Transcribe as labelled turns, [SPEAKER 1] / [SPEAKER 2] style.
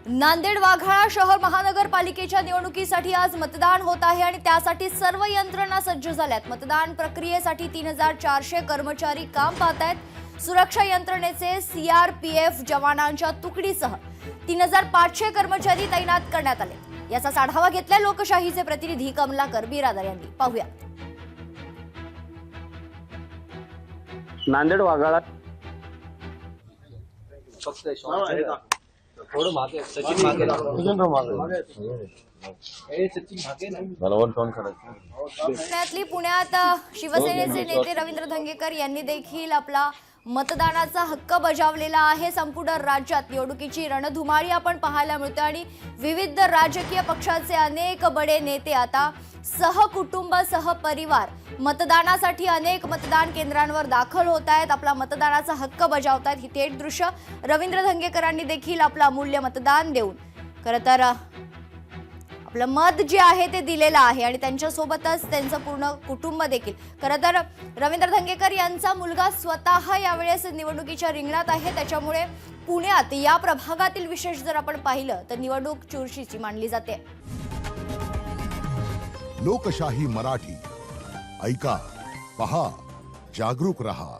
[SPEAKER 1] नांदेड वाघाळा शहर महानगरपालिकेच्या निवडणुकीसाठी आज मतदान होत आहे आणि त्यासाठी सर्व यंत्रणा सज्ज झाल्यात। मतदान प्रक्रियेसाठी 3400 कर्मचारी काम पाहतायत। सुरक्षा यंत्रणेचे सीआरपीएफ जवानांच्या तुकडीसह 3500 कर्मचारी तैनात करण्यात आले। याचा आढावा घेतला लोकशाहीचे प्रतिनिधी कमलाकर बिरादर यांनी। पाहूया।
[SPEAKER 2] नांदेड वाघाळा
[SPEAKER 3] थोडं मागे सचिन मागे मला वन काउंट करायचं।
[SPEAKER 1] पुण्यात शिवसेनेचे नेते रवींद्र धंगेकर यांनी देखील आपला मतदानाचा हक्क बजावलेला आहे। संपूर्ण राज्यात निवडणुकीची रणधुमाळी आपण पाहायला मिळते आणि विविध राजकीय पक्षांचे अनेक बडे नेते आता सहकुटुंब सहपरिवार मतदानासाठी अनेक मतदान केंद्रांवर दाखल होत आहेत, आपला मतदानाचा हक्क बजावतात। ही थेट दृश्य रवींद्र धंगेकरांनी देखील आपला अमूल्य मतदान देऊन खरं तर आपलं मत जे आहे ते दिलेलं आहे आणि त्यांच्या सोबतच त्यांचं पूर्ण कुटुंब देखील। खरं तर रवींद्र धंगेकर यांचा मुलगा स्वतः यावेळेस निवडणुकीच्या रिंगणात आहे, त्याच्यामुळे पुण्यात या प्रभागातील विशेष जर आपण पाहिलं तर निवडणूक चुरशीची मानली जाते।
[SPEAKER 4] लोकशाही मराठी ऐका, पहा, जागरूक रहा।